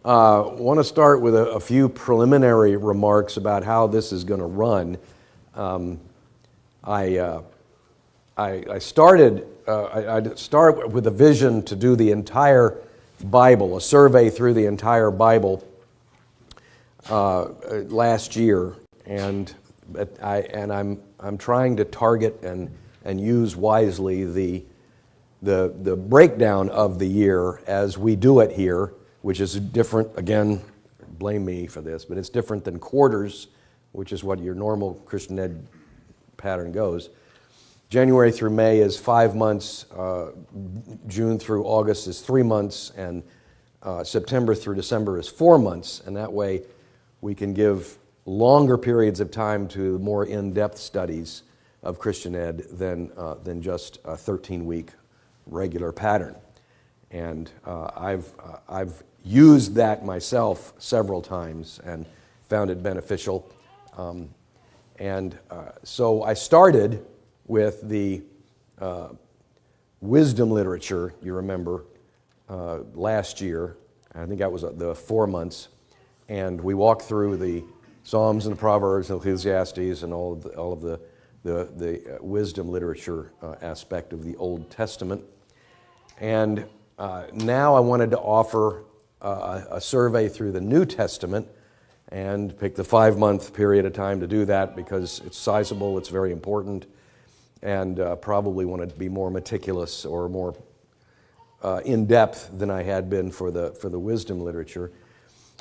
Want to start with a few preliminary remarks about how this is going to run. I started with a vision to do the entire Bible, a survey through the entire Bible last year, and I'm trying to target and use wisely the breakdown of the year as we do it here, which is different. Again, blame me for this, but it's different than quarters, which is what your normal Christian Ed pattern goes. January through May is 5 months, June through August is 3 months, and September through December is 4 months, and that way we can give longer periods of time to more in-depth studies of Christian Ed than just a 13-week regular pattern. And I've used that myself several times and found it beneficial. So I started with the wisdom literature, you remember, last year. I think that was the 4 months. And we walked through the Psalms and the Proverbs and Ecclesiastes and all of the wisdom literature aspect of the Old Testament. And now I wanted to offer a survey through the New Testament and pick the 5-month period of time to do that because it's sizable, it's very important, and probably want to be more meticulous or more in-depth than I had been for the wisdom literature.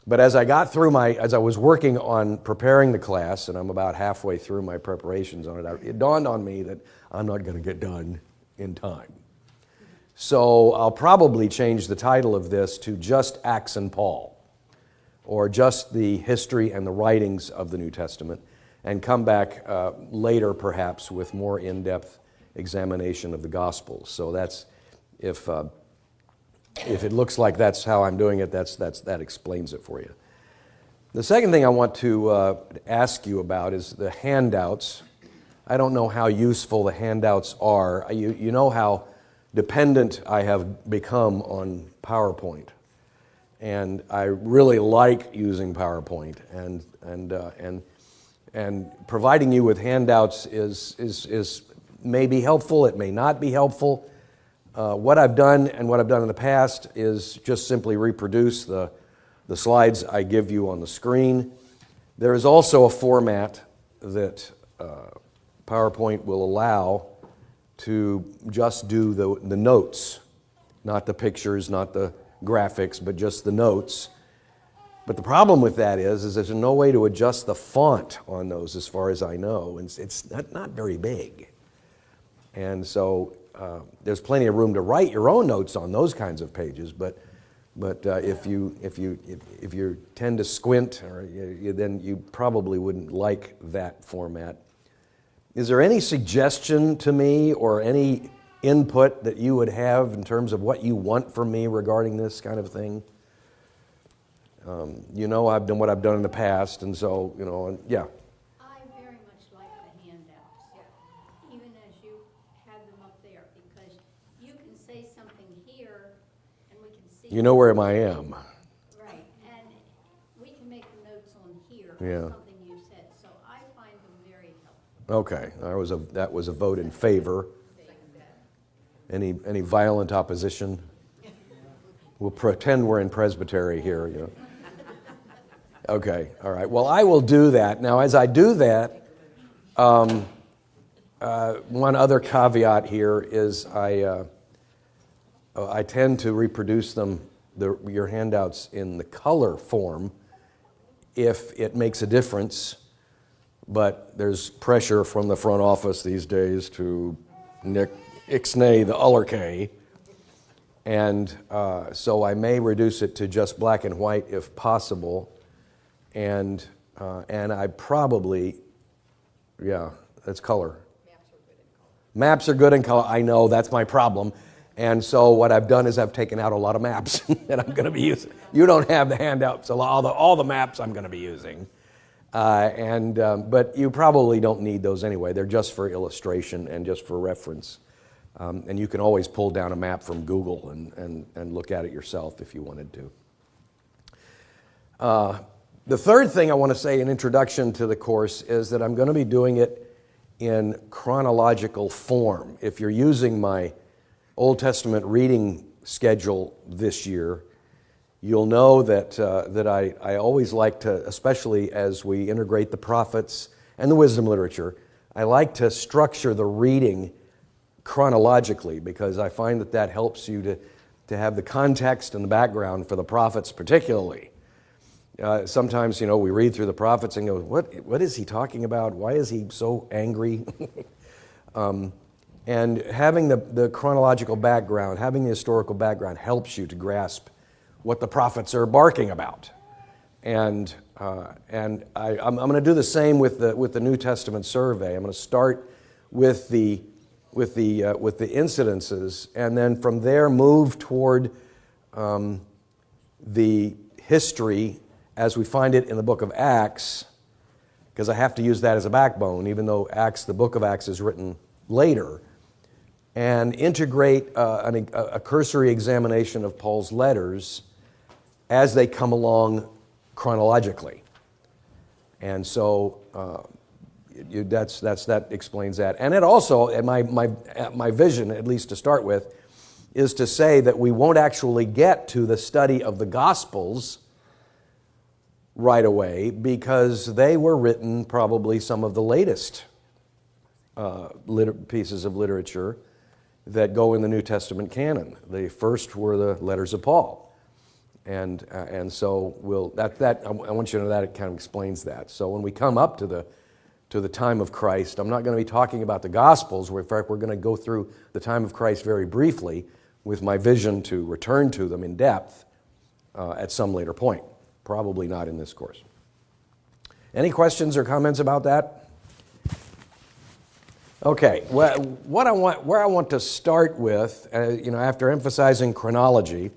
But as I got through as I was working on preparing the class, and I'm about halfway through my preparations on it dawned on me that I'm not going to get done in time. So I'll probably change the title of this to just Acts and Paul, or just the history and the writings of the New Testament, and come back later perhaps with more in-depth examination of the Gospels. So that's, if it looks like that's how I'm doing it, that explains it for you. The second thing I want to ask you about is the handouts. I don't know how useful the handouts are. You know how dependent I have become on PowerPoint, and I really like using PowerPoint, and providing you with handouts is may be helpful, it may not be helpful. What I've done and what I've done in the past is just simply reproduce the slides I give you on the screen. There is also a format that PowerPoint will allow to just do the notes, not the pictures, not the graphics, but just the notes. But the problem with that is there's no way to adjust the font on those as far as I know, and it's not very big. And so there's plenty of room to write your own notes on those kinds of pages, but if you tend to squint, then you probably wouldn't like that format. Is there any suggestion to me or any input that you would have in terms of what you want from me regarding this kind of thing? You know I've done what I've done in the past, and so, yeah. I very much like the handouts, even as you had them up there, because you can say something here, and we can see... You know where I am. Right, and we can make notes on here, Yeah. something you said, so I find them very helpful. Okay, that was a vote in favor. Any violent opposition? We'll pretend we're in Presbytery here, Okay, all right. Well, I will do that. Now, as I do that, one other caveat here is I tend to reproduce your handouts in the color form if it makes a difference, but there's pressure from the front office these days to ixnay the Ulrike, and so I may reduce it to just black and white if possible. And I probably, that's color. Maps are good in color. I know, that's my problem. And so what I've done is I've taken out a lot of maps that I'm going to be using. You don't have the handouts, so all the maps I'm going to be using. But you probably don't need those anyway. They're just for illustration and just for reference. And you can always pull down a map from Google and look at it yourself if you wanted to. The third thing I want to say in introduction to the course is that I'm going to be doing it in chronological form. If you're using my Old Testament reading schedule this year, you'll know that I always like to, especially as we integrate the prophets and the wisdom literature, I like to structure the reading chronologically because I find that helps you to have the context and the background for the prophets particularly. Sometimes, we read through the prophets and go, what is he talking about? Why is he so angry? And having the chronological background, having the historical background helps you to grasp what the prophets are barking about. And I'm going to do the same with the New Testament survey. I'm going to start with the incidences, and then from there move toward the history as we find it in the book of Acts, because I have to use that as a backbone, even though the book of Acts is written later, and integrate a cursory examination of Paul's letters as they come along chronologically. And so that explains that. And it also, my vision, at least to start with, is to say that we won't actually get to the study of the Gospels right away because they were written probably some of the latest pieces of literature that go in the New Testament canon. The first were the letters of Paul. And so I want you to know that it kind of explains that. So when we come up to the time of Christ, I'm not going to be talking about the Gospels. In fact, we're going to go through the time of Christ very briefly with my vision to return to them in depth at some later point. Probably not in this course. Any questions or comments about that? Okay, where I want to start with, after emphasizing chronology,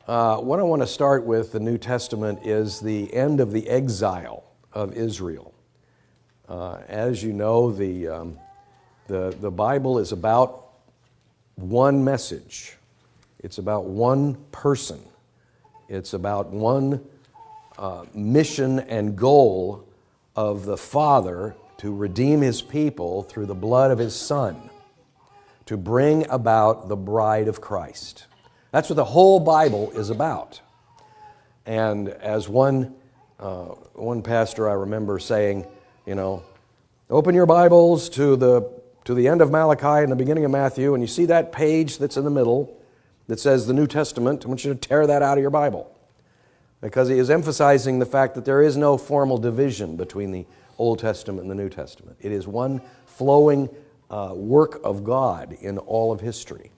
what I want to start with the New Testament is the end of the exile of Israel. As you know, the Bible is about one message. It's about one person. It's about one mission and goal of the Father to redeem His people through the blood of His Son, to bring about the bride of Christ. That's what the whole Bible is about. And as one pastor I remember saying, open your Bibles to the end of Malachi and the beginning of Matthew, and you see that page that's in the middle that says the New Testament. I want you to tear that out of your Bible, because he is emphasizing the fact that there is no formal division between the Old Testament and the New Testament. It is one flowing work of God in all of history.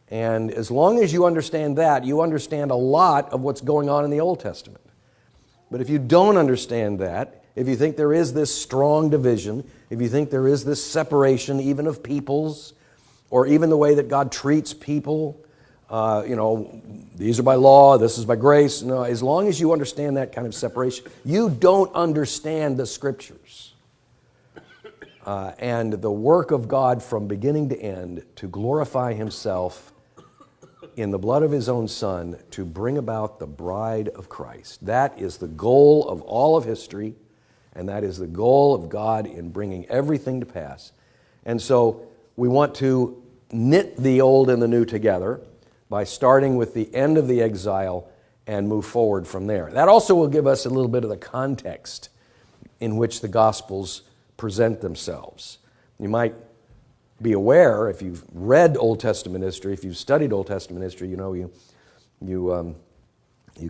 And as long as you understand that, you understand a lot of what's going on in the Old Testament. But if you don't understand that, if you think there is this strong division, if you think there is this separation even of peoples, or even the way that God treats people, these are by law, this is by grace. No, as long as you understand that kind of separation, you don't understand the Scriptures. And the work of God from beginning to end to glorify Himself in the blood of His own Son to bring about the bride of Christ. That is the goal of all of history, and that is the goal of God in bringing everything to pass. And so we want to knit the old and the new together by starting with the end of the exile and move forward from there. That also will give us a little bit of the context in which the Gospels present themselves. You might be aware, if you've read Old Testament history, if you've studied Old Testament history, you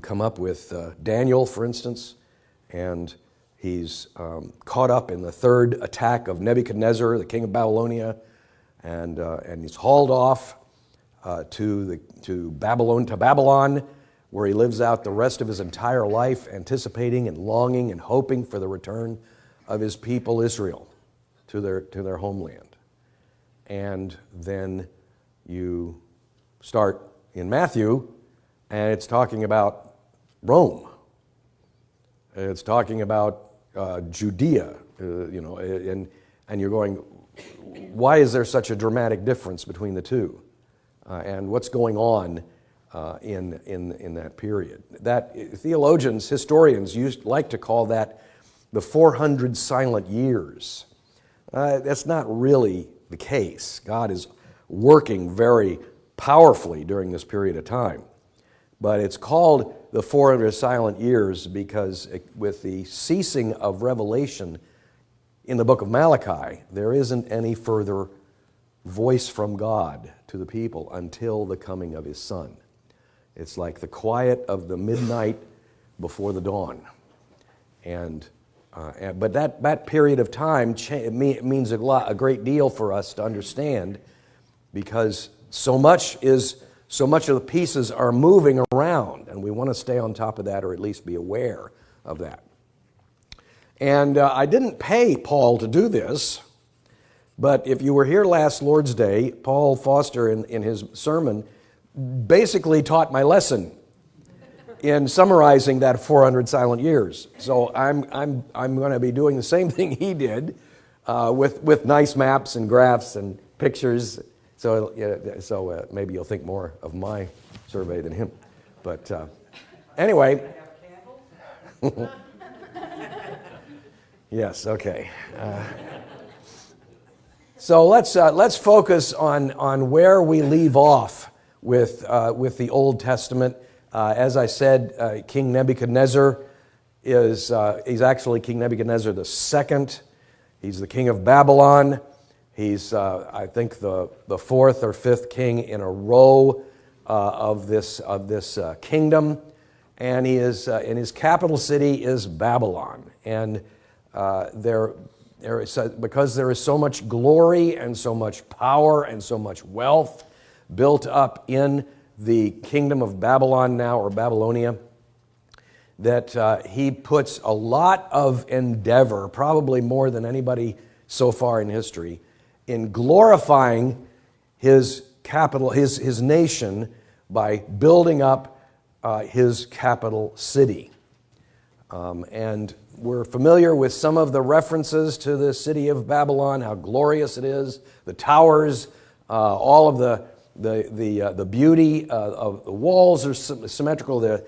come up with Daniel, for instance, and he's caught up in the third attack of Nebuchadnezzar, the king of Babylonia, and he's hauled off to Babylon, where he lives out the rest of his entire life, anticipating and longing and hoping for the return of his people Israel to their homeland. And then you start in Matthew, and it's talking about Rome. It's talking about Judea, and you're going, why is there such a dramatic difference between the two? And what's going on in that period. That theologians, historians like to call that the 400 silent years. That's not really the case. God is working very powerfully during this period of time. But it's called the 400 silent years because with the ceasing of revelation in the book of Malachi, there isn't any further voice from God to the people until the coming of His Son. It's like the quiet of the midnight before the dawn. But that period of time means a great deal for us to understand, because so much of the pieces are moving around, and we want to stay on top of that, or at least be aware of that. And I didn't pay Paul to do this, but if you were here last Lord's Day, Paul Foster in his sermon basically taught my lesson in summarizing that 400 silent years. So I'm going to be doing the same thing he did, with nice maps and graphs and pictures. So maybe you'll think more of my survey than him. But anyway. Yes. Okay. So let's focus on where we leave off with the Old Testament. As I said, King Nebuchadnezzar he's actually King Nebuchadnezzar II. He's the king of Babylon. He's, I think, the fourth or fifth king in a row of this kingdom, and he is and his capital city is Babylon. And because there is so much glory and so much power and so much wealth built up in the kingdom of Babylon now, or Babylonia, that he puts a lot of endeavor, probably more than anybody so far in history, in glorifying his capital, his nation, by building up his capital city. And we're familiar with some of the references to the city of Babylon, how glorious it is, the towers, all of the beauty of the walls are symmetrical.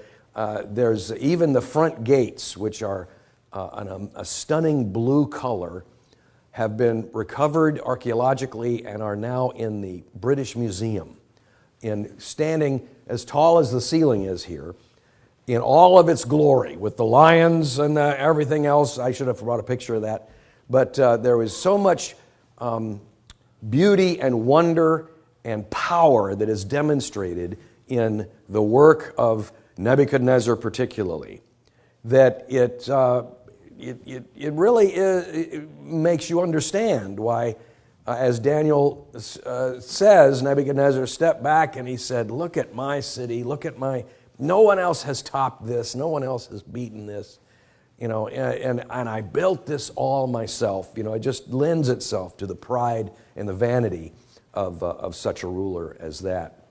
There's even the front gates, which are a stunning blue color, have been recovered archaeologically and are now in the British Museum, standing as tall as the ceiling is here, in all of its glory, with the lions and everything else. I should have brought a picture of that. But there was so much beauty and wonder and power that is demonstrated in the work of Nebuchadnezzar particularly, that it really it makes you understand why, as Daniel says, Nebuchadnezzar stepped back and he said, "Look at my city, no one else has topped this, no one else has beaten this, and I built this all myself." It just lends itself to the pride and the vanity of such a ruler as that.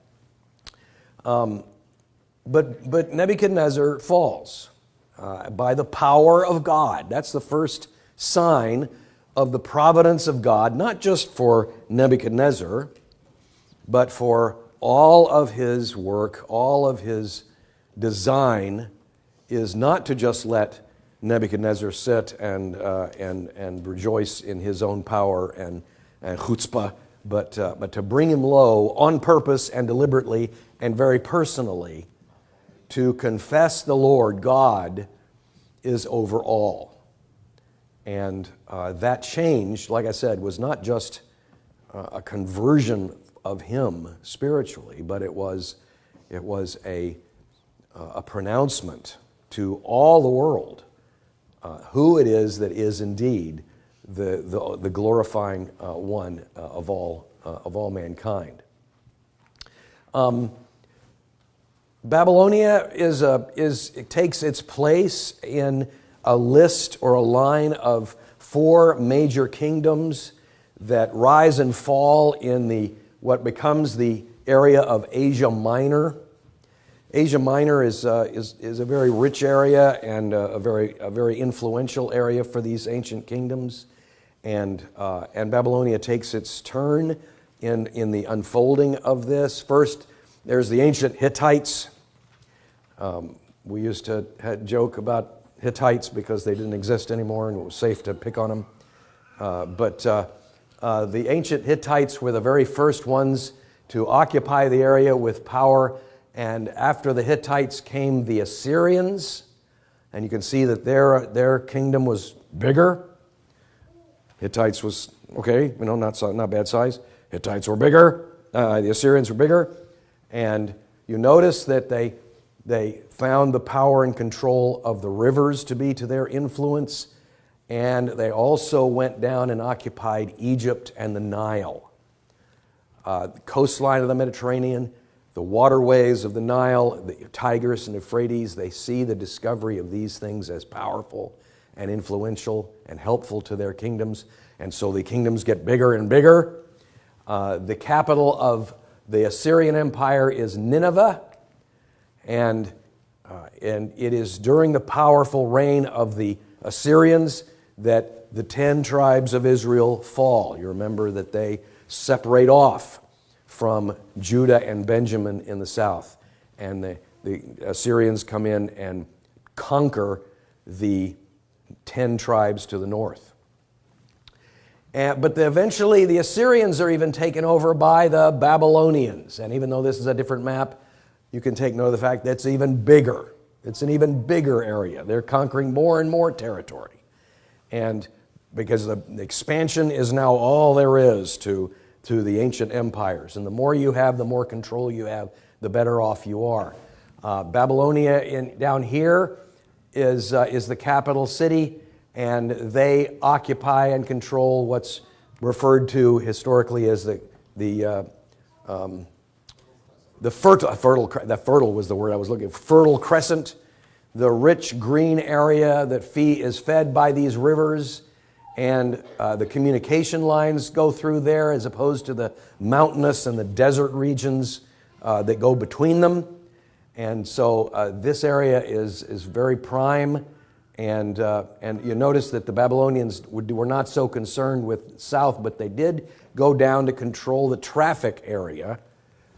But Nebuchadnezzar falls by the power of God. That's the first sign of the providence of God, not just for Nebuchadnezzar, but for all of his work, all of his design, is not to just let Nebuchadnezzar sit and rejoice in his own power and chutzpah, but to bring him low on purpose and deliberately and very personally, to confess the Lord God is over all. And that change, like I said, was not just a conversion of him spiritually, but it was a pronouncement to all the world who it is that is indeed the glorifying one of all mankind. Babylonia it takes its place in a list or a line of 4 major kingdoms that rise and fall in what becomes the area of Asia Minor. Asia Minor is a very rich area and a very influential area for these ancient kingdoms, and Babylonia takes its turn in the unfolding of this. First, There's the ancient Hittites. We used to joke about Hittites because they didn't exist anymore and it was safe to pick on them. But the ancient Hittites were the very first ones to occupy the area with power. And after the Hittites came the Assyrians. And you can see that their kingdom was bigger. Hittites was, okay, not bad size. Hittites were bigger. The Assyrians were bigger. And you notice that they found the power and control of the rivers to be to their influence. And they also went down and occupied Egypt and the Nile. The coastline of the Mediterranean, the waterways of the Nile, the Tigris and Euphrates, they see the discovery of these things as powerful and influential and helpful to their kingdoms. And so the kingdoms get bigger and bigger. The capital of the Assyrian Empire is Nineveh. And it is during the powerful reign of the Assyrians that the 10 tribes of Israel fall. You remember that they separate off from Judah and Benjamin in the south. And the Assyrians come in and conquer the 10 tribes to the north. But eventually the Assyrians are even taken over by the Babylonians. And even though this is a different map, you can take note of the fact that it's even bigger. It's an even bigger area. They're conquering more and more territory. And because the expansion is now all there is to the ancient empires. And the more you have, the more control you have, the better off you are. Babylonia down here is the capital city, and they occupy and control what's referred to historically as the fertile was the word I was looking for, Fertile Crescent, the rich green area that is fed by these rivers, and the communication lines go through there as opposed to the mountainous and the desert regions that go between them. And so this area is very prime, and you notice that the Babylonians were not so concerned with south, but they did go down to control the traffic area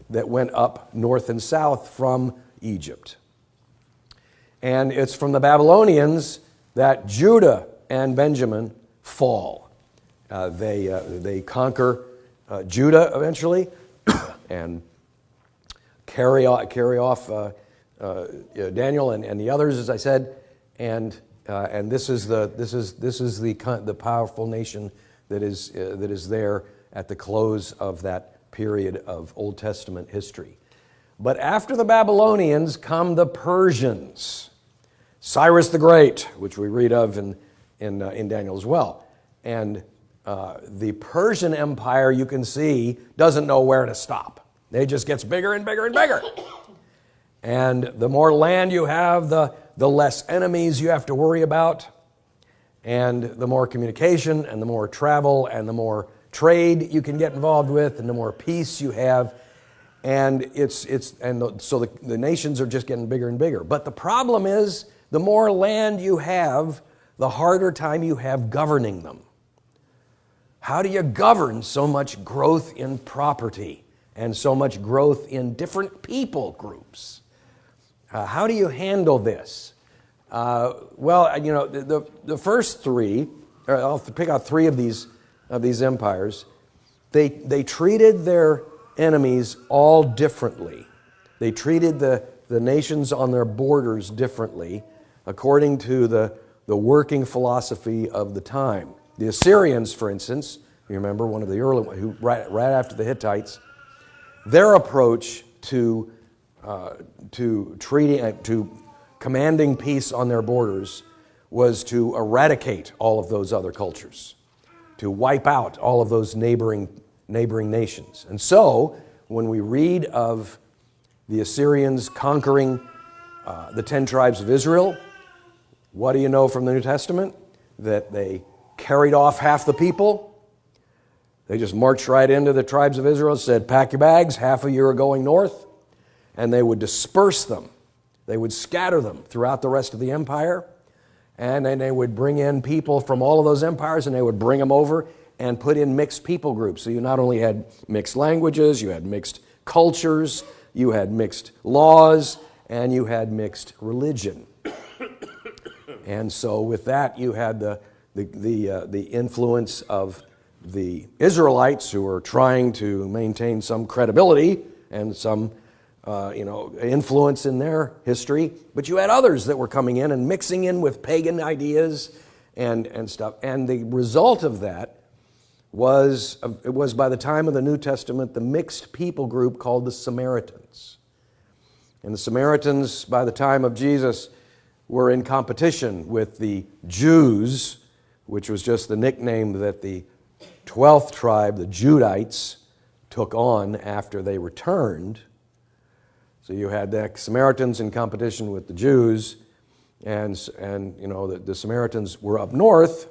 that went up north and south from Egypt. And it's from the Babylonians that Judah and Benjamin fall. They conquer Judah eventually and carry off Daniel and the others, as I said, and this is the powerful nation that is there at the close of that period of Old Testament history. But after the Babylonians come the Persians, Cyrus the Great, which we read of in Daniel as well. And the Persian Empire, you can see, doesn't know where to stop. It just gets bigger and bigger and bigger. And the more land you have, the less enemies you have to worry about. And the more communication and the more travel and the more trade you can get involved with and the more peace you have. And so the nations are just getting bigger and bigger. But the problem is, the more land you have, the harder time you have governing them. How do you govern so much growth in property and so much growth in different people groups? How do you handle this? The first three, I'll pick out three of these empires. They treated their enemies all differently. They treated the nations on their borders differently according to the working philosophy of the time. The Assyrians, for instance, you remember one of the early ones, who right after the Hittites, their approach to commanding peace on their borders was to eradicate all of those other cultures, to wipe out all of those neighboring nations. And so, when we read of the Assyrians conquering the 10 tribes of Israel, what do you know from the New Testament? That they carried off half the people. They just marched right into the tribes of Israel and said, pack your bags, half of you are going north. And they would disperse them. They would scatter them throughout the rest of the empire. And then they would bring in people from all of those empires and they would bring them over and put in mixed people groups. So you not only had mixed languages, you had mixed cultures, you had mixed laws, and you had mixed religion. And so with that, you had the influence of the Israelites, who were trying to maintain some credibility and some influence in their history. But you had others that were coming in and mixing in with pagan ideas and stuff. And the result of that was by the time of the New Testament, the mixed people group called the Samaritans. And the Samaritans, by the time of Jesus, were in competition with the Jews, which was just the nickname that the 12th tribe, the Judites, took on after they returned. So you had the Samaritans in competition with the Jews, and the Samaritans were up north,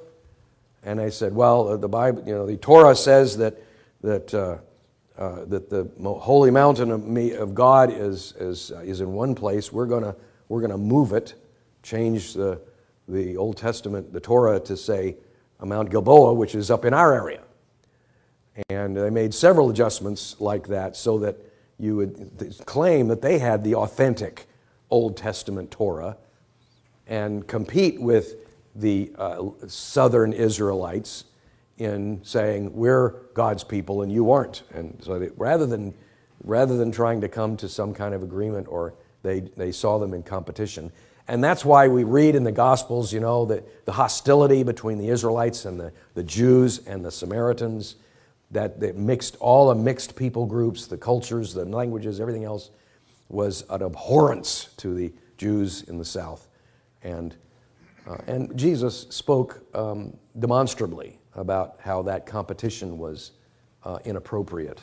and they said, well, the Bible, the Torah says that the holy mountain of God is in one place. We're gonna move it, change the Old Testament, the Torah, to say Mount Gilboa, which is up in our area. And they made several adjustments like that so that you would claim that they had the authentic Old Testament Torah and compete with the southern Israelites in saying, we're God's people and you aren't. And so rather than trying to come to some kind of agreement, or they saw them in competition. And that's why we read in the Gospels, the hostility between the Israelites and the Jews and the Samaritans, that all the mixed people groups, the cultures, the languages, everything else was an abhorrence to the Jews in the south. And Jesus spoke demonstrably about how that competition was inappropriate.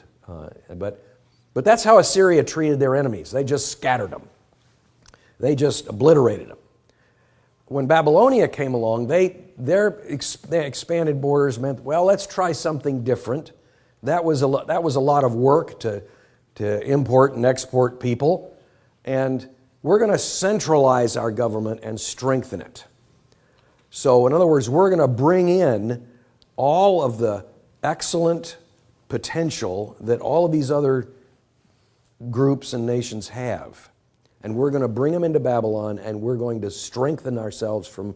But that's how Assyria treated their enemies. They just scattered them. They just obliterated them. When Babylonia came along, their expanded borders meant, well, let's try something different. That was a lot of work to import and export people, and we're going to centralize our government and strengthen it. So, in other words, we're going to bring in all of the excellent potential that all of these other groups and nations have, and we're going to bring them into Babylon, and we're going to strengthen ourselves from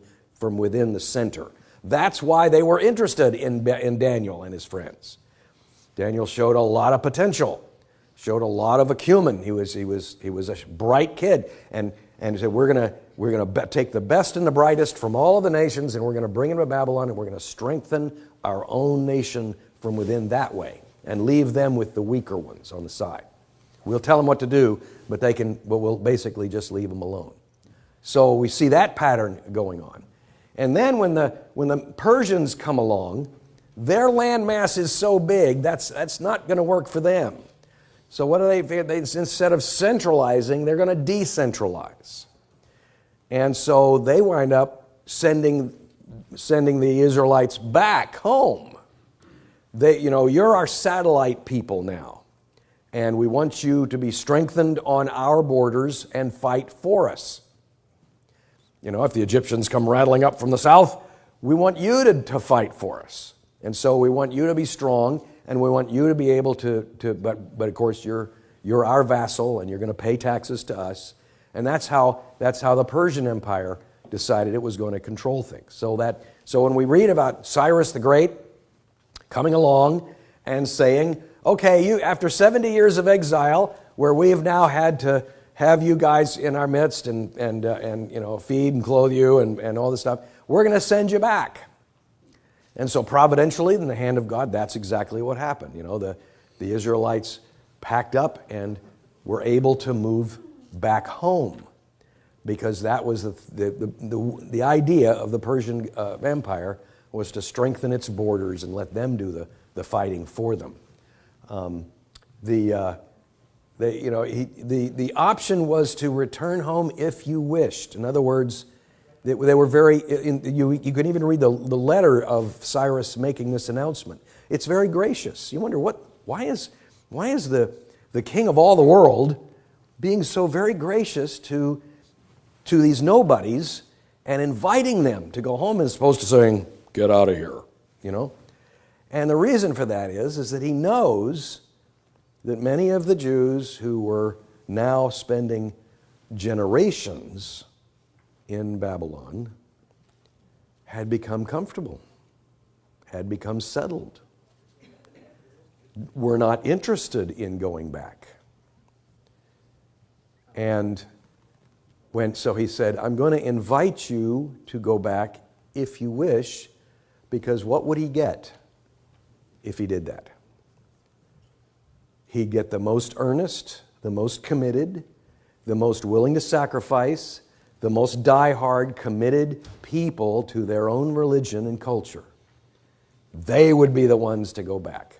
within the center. That's why they were interested in Daniel and his friends. Daniel showed a lot of potential, showed a lot of acumen. He was a bright kid, and he said, we're gonna take the best and the brightest from all of the nations, and we're going to bring them to Babylon, and we're going to strengthen our own nation from within that way, and leave them with the weaker ones on the side. We'll tell them what to do, but we'll basically just leave them alone. So we see that pattern going on. And then when the Persians come along, their landmass is so big, that's not going to work for them. So what do they instead of centralizing, they're going to decentralize. And so they wind up sending the Israelites back home. You're our satellite people now, and we want you to be strengthened on our borders and fight for us. If the Egyptians come rattling up from the south, we want you to fight for us. And so we want you to be strong, and we want you to be able to but of course you're our vassal, and you're going to pay taxes to us. And that's how the Persian Empire decided it was going to control things. So when we read about Cyrus the Great coming along and saying, okay, after 70 years of exile, where we have now had to have you guys in our midst and feed and clothe you and all this stuff, we're going to send you back. And so providentially, in the hand of God, that's exactly what happened. The Israelites packed up and were able to move back home, because that was the idea of the Persian Empire, was to strengthen its borders and let them do the fighting for them. The option was to return home if you wished. In other words, they were very. You can even read the letter of Cyrus making this announcement. It's very gracious. You wonder why is the king of all the world being so very gracious to these nobodies and inviting them to go home, as opposed to saying, "Get out of here," And the reason for that is that he knows that many of the Jews who were now spending generations in Babylon had become comfortable, had become settled, were not interested in going back. And so he said, I'm going to invite you to go back if you wish, because what would he get if he did that? He'd get the most earnest, the most committed, the most willing to sacrifice, the most die-hard, committed people to their own religion and culture. They would be the ones to go back.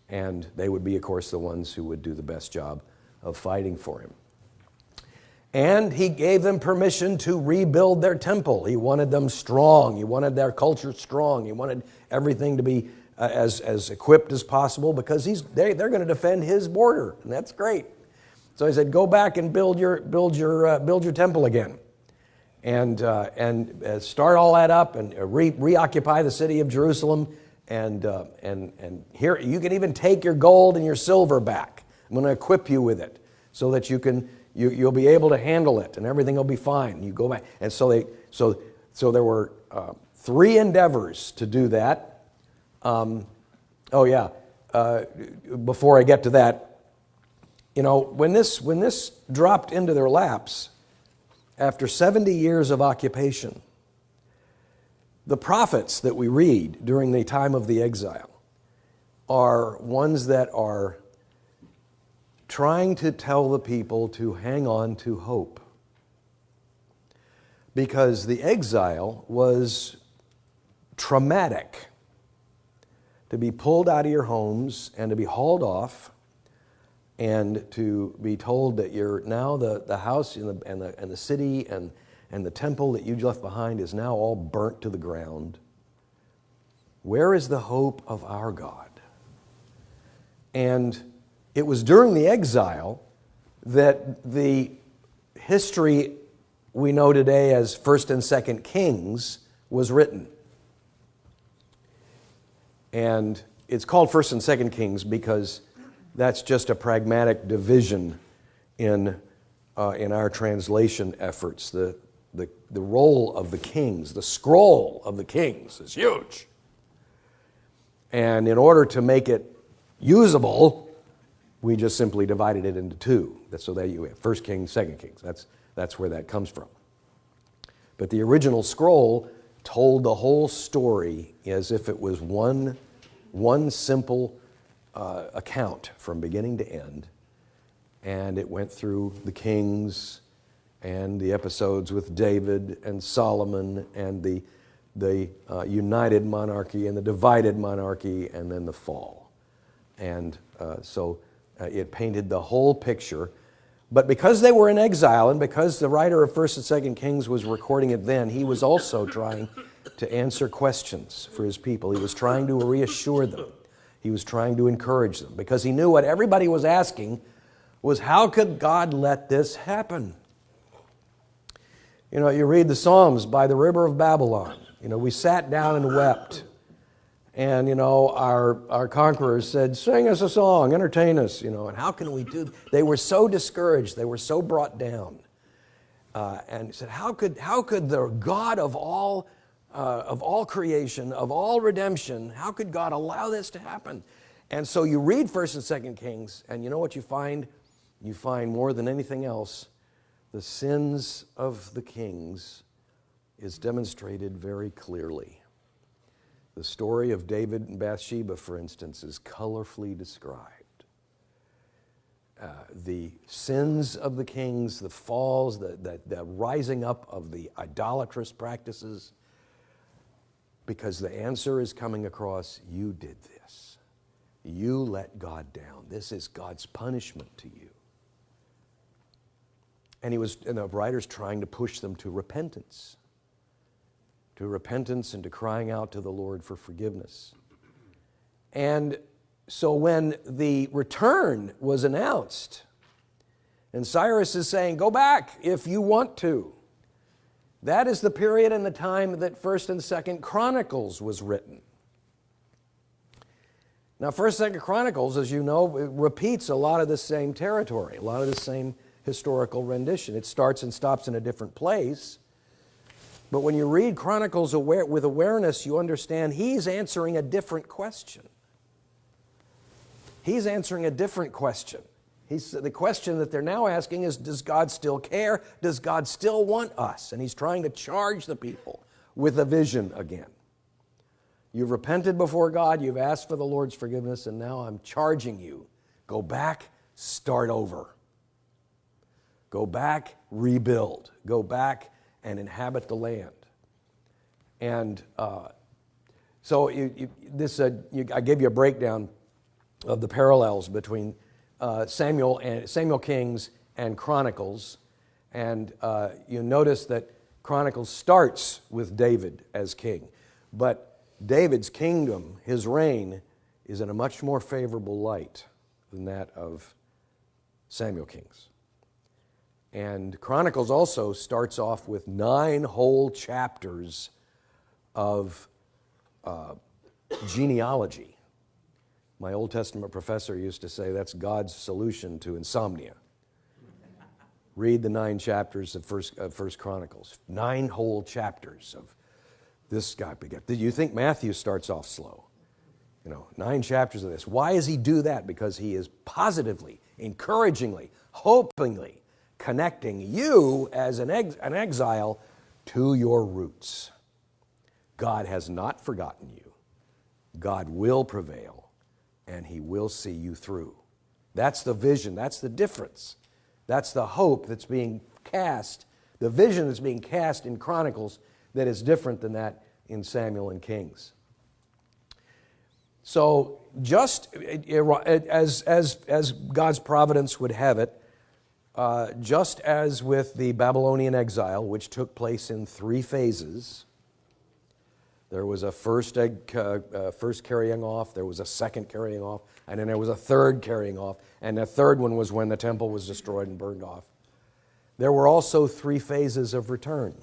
And they would be, of course, the ones who would do the best job of fighting for him. And he gave them permission to rebuild their temple. He wanted them strong. He wanted their culture strong. He wanted everything to be as equipped as possible, because they're going to defend his border, and that's great. So he said, "Go back and build your temple again, and start all that up, and reoccupy the city of Jerusalem, and here you can even take your gold and your silver back. I'm going to equip you with it so that you'll be able to handle it, and everything will be fine. You go back." And so there were 3 endeavors to do that. Before I get to that, when this dropped into their laps after 70 years of occupation, the prophets that we read during the time of the exile are ones that are trying to tell the people to hang on to hope. Because the exile was traumatic. To be pulled out of your homes and to be hauled off, and to be told that you're now the house and the city and the temple that you left behind is now all burnt to the ground. Where is the hope of our God? And it was during the exile that the history we know today as 1st and 2nd Kings was written. And it's called 1st and 2nd Kings because that's just a pragmatic division in our translation efforts. The role of the kings, the scroll of the kings is huge. And in order to make it usable, we just simply divided it into 2. So there you have 1st Kings, 2nd Kings. That's where that comes from. But the original scroll told the whole story as if it was one simple account from beginning to end. And it went through the kings and the episodes with David and Solomon and the united monarchy and the divided monarchy and then the fall. And so it painted the whole picture. But because they were in exile and because the writer of 1st and 2nd Kings was recording it then, he was also trying to answer questions for his people. He was trying to reassure them. He was trying to encourage them because he knew what everybody was asking was, how could God let this happen? You read the Psalms by the river of Babylon. We sat down and wept. And, our conquerors said, sing us a song, entertain us, and how can we do? They were so discouraged. They were so brought down. And he said, how could the God of all creation, of all redemption, how could God allow this to happen? And so you read 1st and 2nd Kings, and you know what you find? You find more than anything else, the sins of the kings is demonstrated very clearly. The story of David and Bathsheba, for instance, is colorfully described. The sins of the kings, the falls, the rising up of the idolatrous practices, because the answer is coming across, you did this. You let God down. This is God's punishment to you. And the writer's trying to push them to repentance and to crying out to the Lord for forgiveness. And so when the return was announced, and Cyrus is saying, go back if you want to, that is the period and the time that 1st and 2nd Chronicles was written. Now, 1st, 2nd Chronicles, as you know, it repeats a lot of the same territory, a lot of the same historical rendition. It starts and stops in a different place. But when you read Chronicles with awareness, you understand he's answering a different question. He's answering a different question. The question that they're now asking is, does God still care? Does God still want us? And he's trying to charge the people with a vision again. You've repented before God, you've asked for the Lord's forgiveness, and now I'm charging you. Go back, start over. Go back, rebuild. Go back and inhabit the land. And so I gave you a breakdown of the parallels between Samuel Kings and Chronicles. And you notice that Chronicles starts with David as king. But David's kingdom, his reign, is in a much more favorable light than that of Samuel Kings. And Chronicles also starts off with 9 whole chapters of genealogy. My Old Testament professor used to say that's God's solution to insomnia. Read the 9 chapters of First Chronicles. 9 whole chapters of this guy. Do you think Matthew starts off slow? 9 chapters of this. Why does he do that? Because he is positively, encouragingly, hopingly connecting you as an exile to your roots. God has not forgotten you. God will prevail, and he will see you through. That's the vision. That's the difference. That's the hope that's being cast, the vision that's being cast in Chronicles that is different than that in Samuel and Kings. So just as God's providence would have it, just as with the Babylonian exile, which took place in 3 phases, there was a first carrying off, there was a second carrying off, and then there was a third carrying off, and the third one was when the temple was destroyed and burned off. There were also 3 phases of return.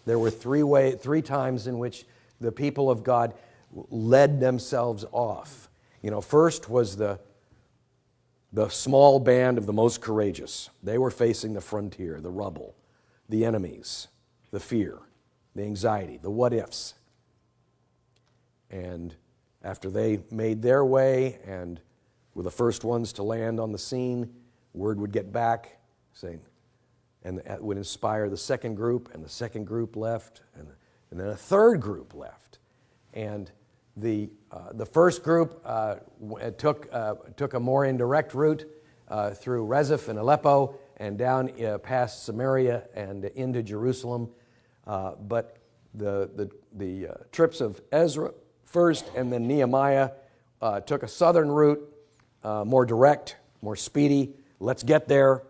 There were 3 times in which the people of God led themselves off. First was the small band of the most courageous. They were facing the frontier, the rubble, the enemies, the fear, the anxiety, the what-ifs. And after they made their way and were the first ones to land on the scene, word would get back saying, and it would inspire the second group, and the second group left, and then a third group left. And the first group took a more indirect route through Rezeph and Aleppo and down past Samaria and into Jerusalem. But the trips of Ezra first and then Nehemiah took a southern route, more direct, more speedy. Let's get there.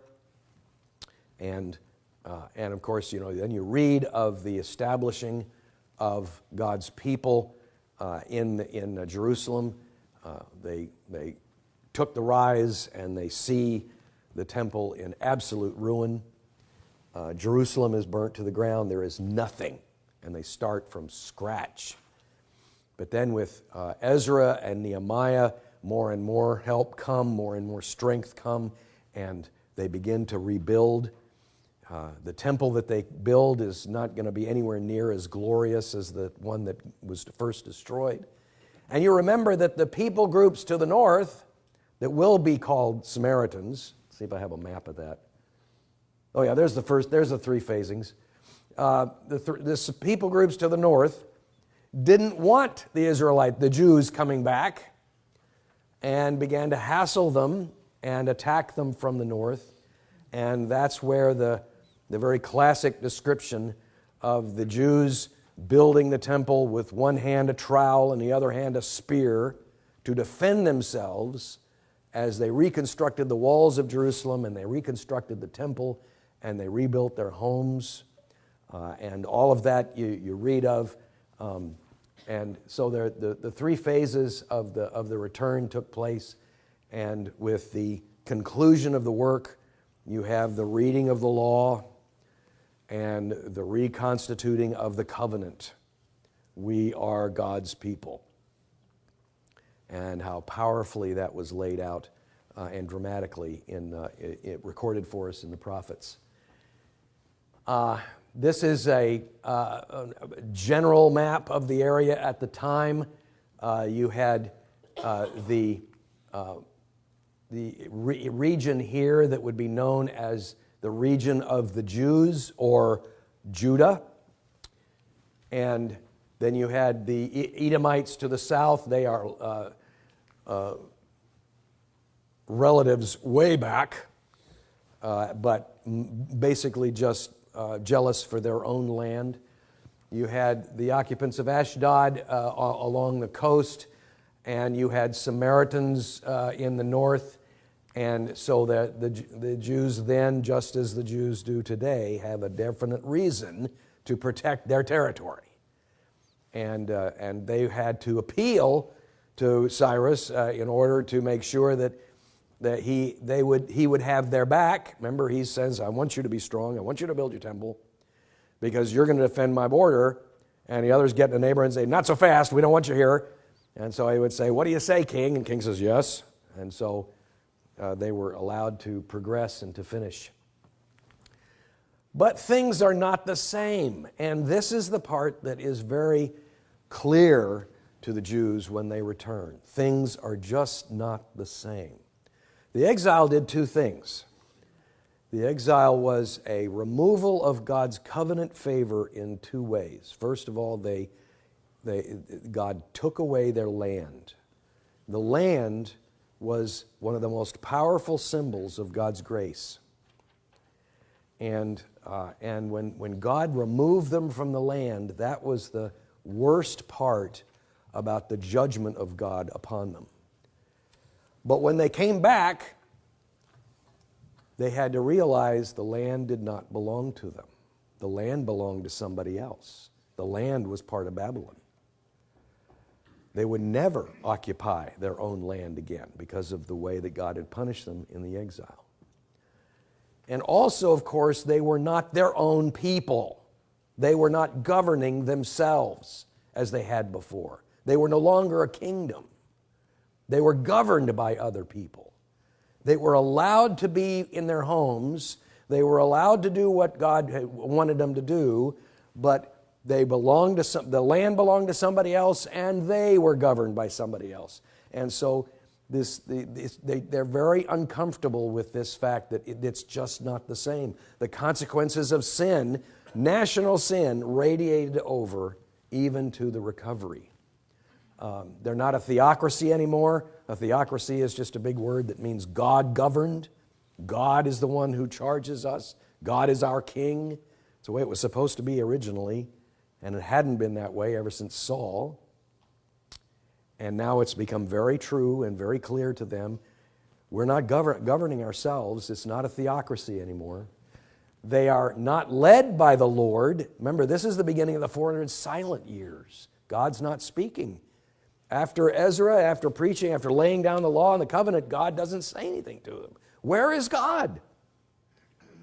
And of course, then you read of the establishing of God's people in Jerusalem. They took the rise and they see the temple in absolute ruin. Jerusalem is burnt to the ground. There is nothing, and they start from scratch. But then with Ezra and Nehemiah, more and more help come, more and more strength come, and they begin to rebuild. The temple that they build is not going to be anywhere near as glorious as the one that was first destroyed. And you remember that the people groups to the north that will be called Samaritans, see if I have a map of that. Oh yeah, there's the 3 phasings. The people groups to the north didn't want the Jews coming back, and began to hassle them and attack them from the north. And that's where the very classic description of the Jews building the temple with one hand a trowel and the other hand a spear to defend themselves as they reconstructed the walls of Jerusalem and they reconstructed the temple and they rebuilt their homes. And all of that you read of. And so the 3 phases of the return took place. And with the conclusion of the work, you have the reading of the law and the reconstituting of the covenant. We are God's people. and how powerfully that was laid out and dramatically it recorded for us in the prophets. This is a general map of the area at the time. You had the region here that would be known as the region of the Jews or Judah. And then you had the Edomites to the south. They are relatives way back, but basically just jealous for their own land. You had the occupants of Ashdod along the coast, and you had Samaritans in the north. And so the Jews then, just as the Jews do today, have a definite reason to protect their territory. And they had to appeal to Cyrus in order to make sure that he would have their back. Remember, he says, I want you to be strong. I want you to build your temple because you're going to defend my border. And the others get in the neighbor and say, not so fast. We don't want you here. And so he would say, what do you say, king? And king says, yes. And so they were allowed to progress and to finish. But things are not the same. And this is the part that is very clear to the Jews when they return. Things are just not the same. The exile did two things. The exile was a removal of God's covenant favor in two ways. First of all, God took away their land. The land was one of the most powerful symbols of God's grace. And when God removed them from the land, that was the worst part about the judgment of God upon them. But when they came back, they had to realize the land did not belong to them. The land belonged to somebody else. The land was part of Babylon. They would never occupy their own land again because of the way that God had punished them in the exile. And also, of course, they were not their own people. They were not governing themselves as they had before. They were no longer a kingdom. They were governed by other people. They were allowed to be in their homes. They were allowed to do what God wanted them to do, but the land belonged to somebody else, and they were governed by somebody else. And so they're very uncomfortable with this fact that it's just not the same. The consequences of sin, national sin, radiated over even to the recovery. They're not a theocracy anymore. A theocracy is just a big word that means God governed. God is the one who charges us. God is our king. It's the way it was supposed to be originally, and it hadn't been that way ever since Saul. And now it's become very true and very clear to them. We're not governing ourselves. It's not a theocracy anymore. They are not led by the Lord. Remember, this is the beginning of the 400 silent years. God's not speaking. After Ezra, after preaching, after laying down the law and the covenant, God doesn't say anything to them. Where is God?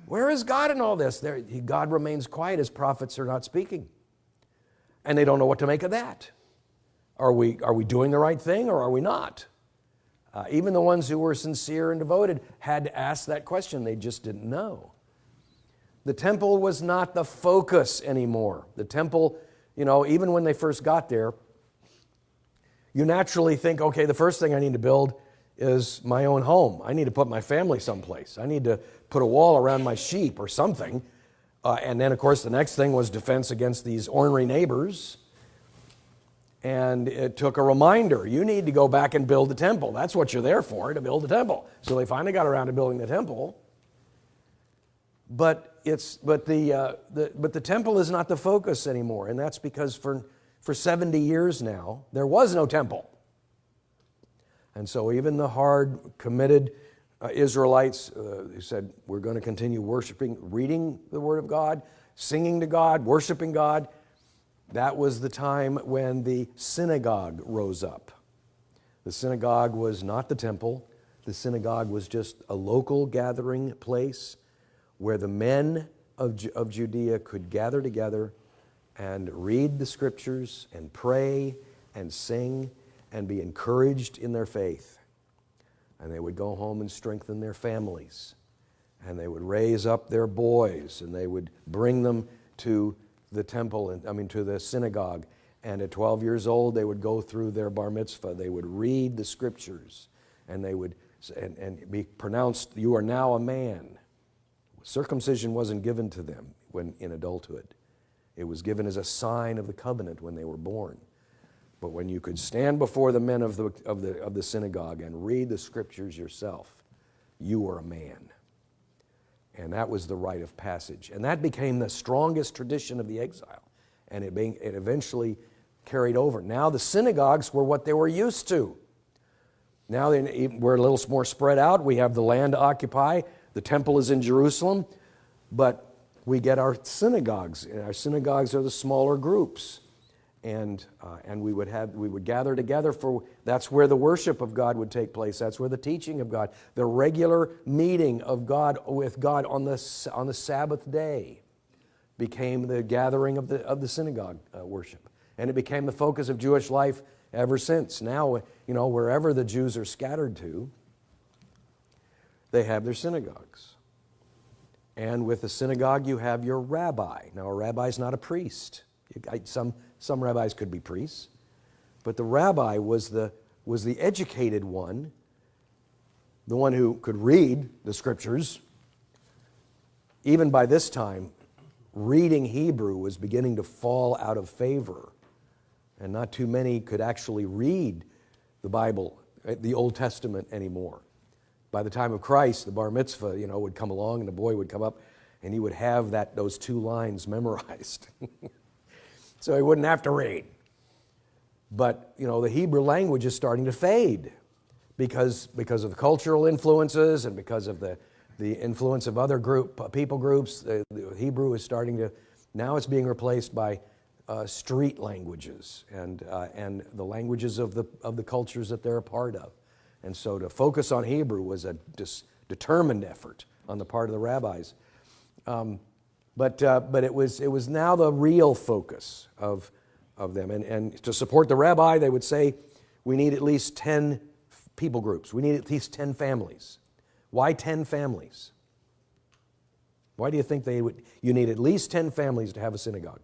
Where is God in all this? God remains quiet. His prophets are not speaking. And they don't know what to make of that. Are we doing the right thing or are we not? Even the ones who were sincere and devoted had to ask that question. They just didn't know. The temple was not the focus anymore. The temple, even when they first got there, you naturally think, okay, the first thing I need to build is my own home. I need to put my family someplace. I need to put a wall around my sheep or something. And then, of course, the next thing was defense against these ornery neighbors. And it took a reminder. You need to go back and build the temple. That's what you're there for, to build the temple. So they finally got around to building the temple. But the temple is not the focus anymore, and that's because for 70 years now there was no temple. And so even the hard, committed Israelites who said, we're going to continue worshiping, reading the Word of God, singing to God, worshiping God, that was the time when the synagogue rose up. The synagogue was not the temple. The synagogue was just a local gathering place where the men of Judea could gather together and read the Scriptures and pray and sing and be encouraged in their faith. And they would go home and strengthen their families. And they would raise up their boys, and they would bring them to the temple, to the synagogue. And at 12 years old, they would go through their bar mitzvah. They would read the scriptures, and they would and be pronounced, "You are now a man." Circumcision wasn't given to them when in adulthood. It was given as a sign of the covenant when they were born. But when you could stand before the men of the synagogue and read the scriptures yourself, you were a man. And that was the rite of passage. And that became the strongest tradition of the exile. And it eventually carried over. Now the synagogues were what they were used to. Now we're a little more spread out. We have the land to occupy. The temple is in Jerusalem. But we get our synagogues. Our synagogues are the smaller groups. And we would gather together that's where the worship of God would take place. That's where the teaching of God, the regular meeting of God with God on the Sabbath day became the gathering of the synagogue worship. And it became the focus of Jewish life ever since. Now, wherever the Jews are scattered to, they have their synagogues. And with the synagogue, you have your rabbi. Now, a rabbi is not a priest. Some rabbis could be priests, but the rabbi was the educated one, the one who could read the scriptures. Even by this time, reading Hebrew was beginning to fall out of favor, and not too many could actually read the Bible, the Old Testament anymore. By the time of Christ, the bar mitzvah, would come along, and the boy would come up, and he would have those 2 lines memorized. So he wouldn't have to read. But, the Hebrew language is starting to fade because of the cultural influences and because of the influence of other people groups. The Hebrew is now it's being replaced by street languages and the languages of the cultures that they're a part of. And so to focus on Hebrew was a determined effort on the part of the rabbis. But it was now the real focus of them. And to support the rabbi, they would say, we need at least 10 people groups. We need at least 10 families. Why 10 families? Why do you think you need at least 10 families to have a synagogue?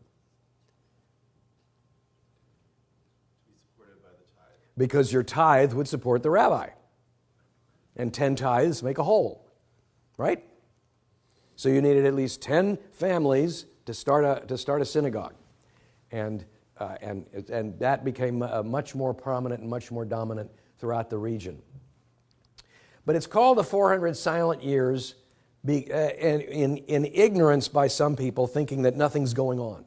To be supported by the tithe. Because your tithe would support the rabbi. And 10 tithes make a whole, right? So you needed at least 10 families to start a synagogue, and that became much more prominent and much more dominant throughout the region. But it's called the 400 silent years, in ignorance by some people, thinking that nothing's going on.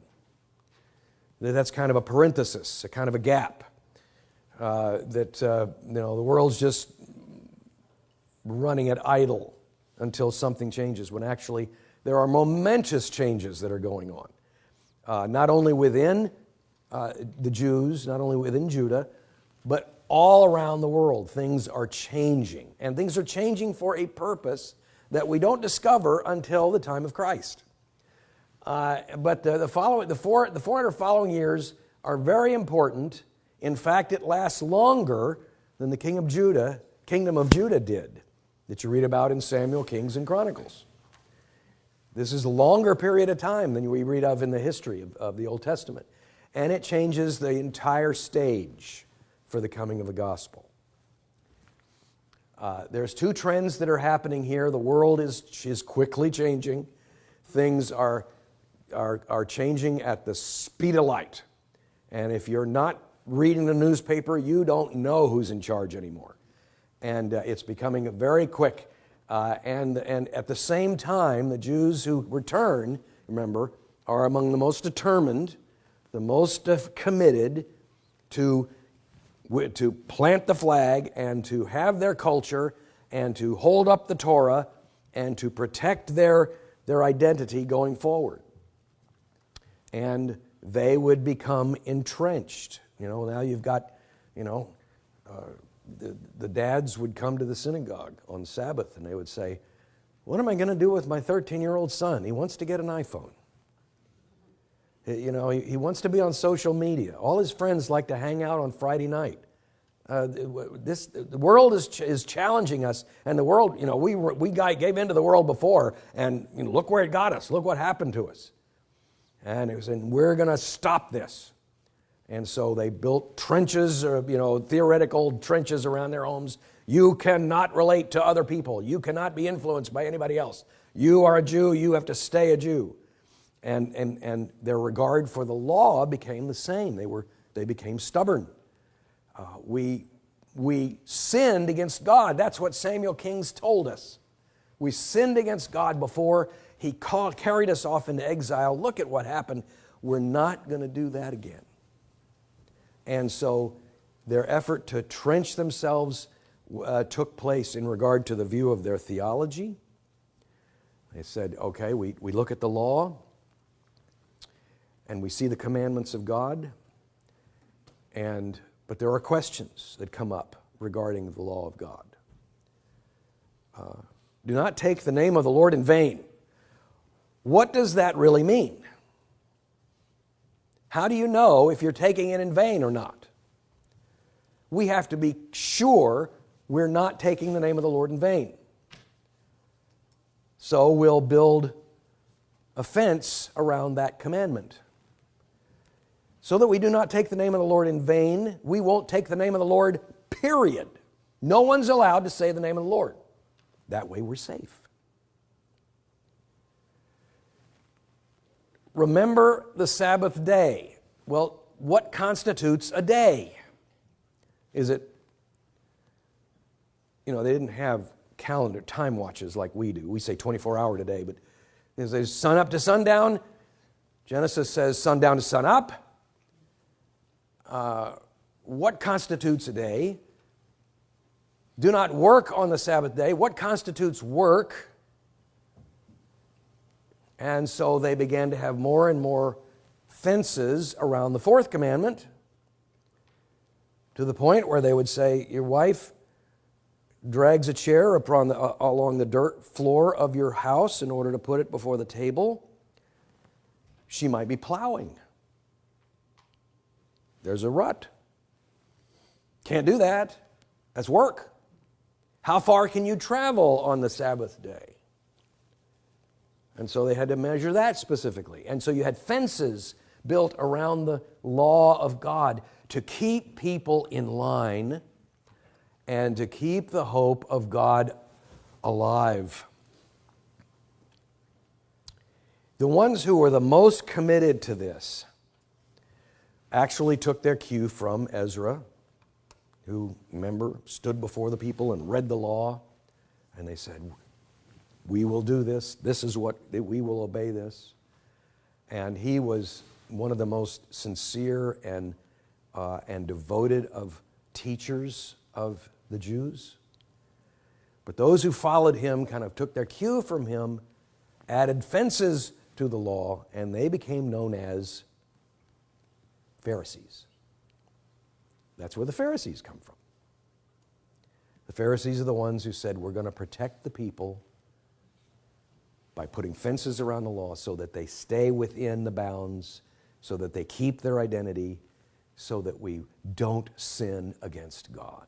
That's kind of a parenthesis, a kind of a gap. The world's just running at idle until something changes, when actually there are momentous changes that are going on. Not only within the Jews, not only within Judah, but all around the world. Things are changing. And things are changing for a purpose that we don't discover until the time of Christ. But the 400 following years are very important. In fact, it lasts longer than the kingdom of Judah did, that you read about in Samuel, Kings, and Chronicles. This is a longer period of time than we read of in the history of the Old Testament. And it changes the entire stage for the coming of the gospel. There's 2 trends that are happening here. The world is quickly changing. Things are changing at the speed of light. And if you're not reading the newspaper, you don't know who's in charge anymore. And it's becoming very quick. And at the same time, the Jews who return, remember, are among the most determined, the most committed to plant the flag and to have their culture and to hold up the Torah and to protect their identity going forward. And they would become entrenched. Now you've got, the dads would come to the synagogue on Sabbath and they would say, what am I going to do with my 13-year-old son? He wants to get an iPhone. He wants to be on social media. All his friends like to hang out on Friday night. The world is challenging us, and the world, we gave into the world before, and look where it got us. Look what happened to us. And it was, and we're going to stop this. And so they built trenches, theoretical trenches around their homes. You cannot relate to other people. You cannot be influenced by anybody else. You are a Jew. You have to stay a Jew. And their regard for the law became the same. They became stubborn. We sinned against God. That's what Samuel Kings told us. We sinned against God before He carried us off into exile. Look at what happened. We're not going to do that again. And so their effort to trench themselves took place in regard to the view of their theology. They said, okay, we look at the law and we see the commandments of God, but there are questions that come up regarding the law of God. Do not take the name of the Lord in vain. What does that really mean? How do you know if you're taking it in vain or not? We have to be sure we're not taking the name of the Lord in vain. So we'll build a fence around that commandment. So that we do not take the name of the Lord in vain, we won't take the name of the Lord, period. No one's allowed to say the name of the Lord. That way we're safe. Remember the Sabbath day. Well, what constitutes a day? Is it, they didn't have calendar time watches like we do. We say 24-hour today, but is it sun up to sundown? Genesis says sundown to sun up. What constitutes a day? Do not work on the Sabbath day. What constitutes work? And so they began to have more and more fences around the fourth commandment, to the point where they would say, your wife drags a chair along the dirt floor of your house in order to put it before the table. She might be plowing. There's a rut. Can't do that. That's work. How far can you travel on the Sabbath day? And so they had to measure that specifically. And so you had fences built around the law of God to keep people in line and to keep the hope of God alive. The ones who were the most committed to this actually took their cue from Ezra, who, remember, stood before the people and read the law, and they said, we will do this. This is what, we will obey this. And he was one of the most sincere and devoted of teachers of the Jews. But those who followed him kind of took their cue from him, added fences to the law, and they became known as Pharisees. That's where the Pharisees come from. The Pharisees are the ones who said, we're going to protect the people by putting fences around the law so that they stay within the bounds, so that they keep their identity, so that we don't sin against God.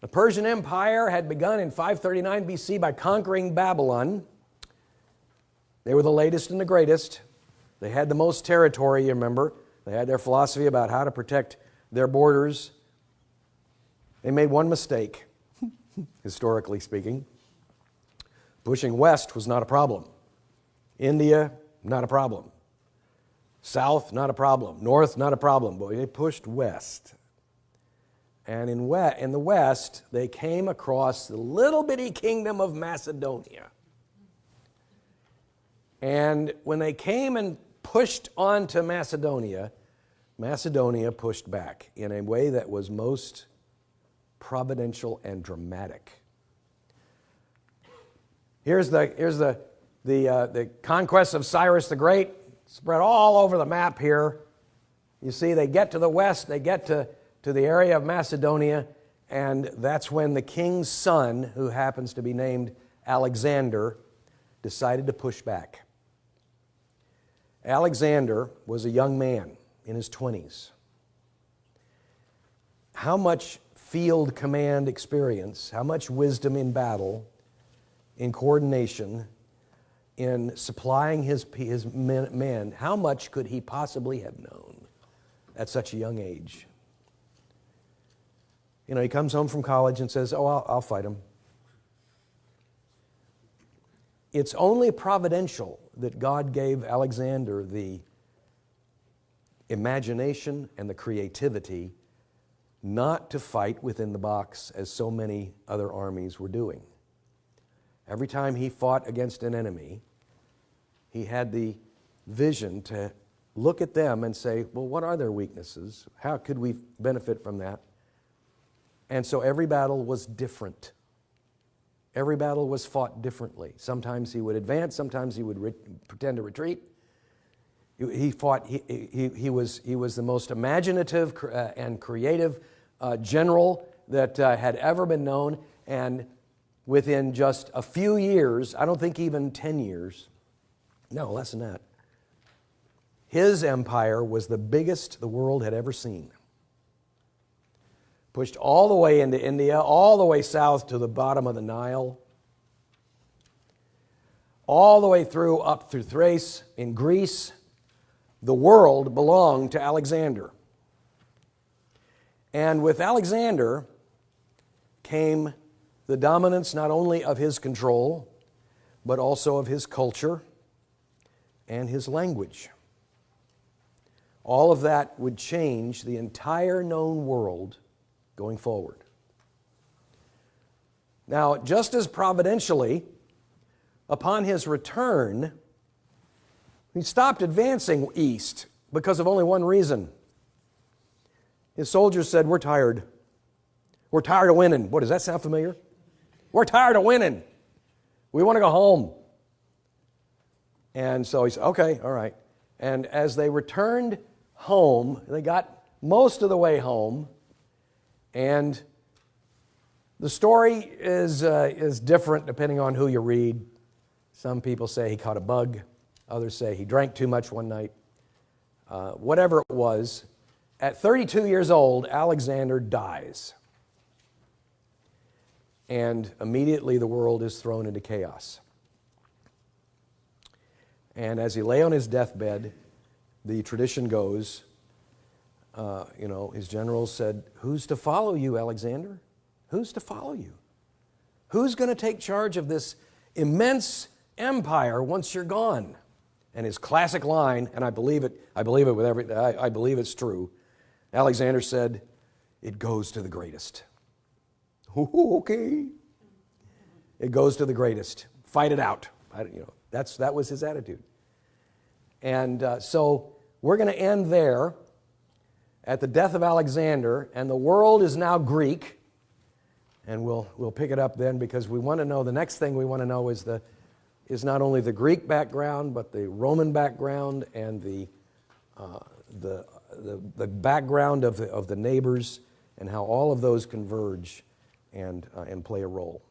The Persian Empire had begun in 539 BC by conquering Babylon. They were the latest and the greatest. They had the most territory, you remember. They had their philosophy about how to protect their borders. They made one mistake, historically speaking. Pushing west was not a problem. India, not a problem. South, not a problem. North, not a problem. But they pushed west. And in the west, they came across the little bitty kingdom of Macedonia. And when they came and pushed onto Macedonia, Macedonia pushed back in a way that was most providential and dramatic. Here's the conquest of Cyrus the Great, spread all over the map here. You see, they get to the west, they get to the area of Macedonia, and that's when the king's son, who happens to be named Alexander, decided to push back. Alexander was a young man in his 20s. How much field command experience, how much wisdom in battle, in coordination, in supplying his men, how much could he possibly have known at such a young age? You know, he comes home from college and says, oh, I'll fight him. It's only providential that God gave Alexander the imagination and the creativity not to fight within the box as so many other armies were doing. Every time he fought against an enemy, he had the vision to look at them and say, well, what are their weaknesses? How could we benefit from that? And so every battle was different. Every battle was fought differently. Sometimes he would advance, sometimes he would pretend to retreat. He was the most imaginative and creative general that had ever been known, and within just a few years, I don't think even 10 years, no, less than that, his empire was the biggest the world had ever seen. Pushed all the way into India, all the way south to the bottom of the Nile, all the way through up through Thrace in Greece. The world belonged to Alexander. And with Alexander came the dominance not only of his control, but also of his culture and his language. All of that would change the entire known world going forward. Now, just as providentially, upon his return, he stopped advancing east because of only one reason. His soldiers said, we're tired. We're tired of winning. What, does that sound familiar? We're tired of winning. We want to go home. And so he said, okay, all right. And as they returned home, they got most of the way home, and the story is different depending on who you read. Some people say he caught a bug. Others say he drank too much one night. Whatever it was, at 32 years old, Alexander dies. And immediately the world is thrown into chaos. And as he lay on his deathbed, the tradition goes, his generals said, who's to follow you, Alexander? Who's to follow you? Who's going to take charge of this immense empire once you're gone? And his classic line, and I believe it with everything, I believe it's true. Alexander said, it goes to the greatest. Okay. It goes to the greatest. Fight it out. That was his attitude. And so we're going to end there at the death of Alexander, and the world is now Greek. And we'll pick it up then, because we want to know, the next thing we want to know is not only the Greek background, but the Roman background and the background of the neighbors, and how all of those converge and play a role.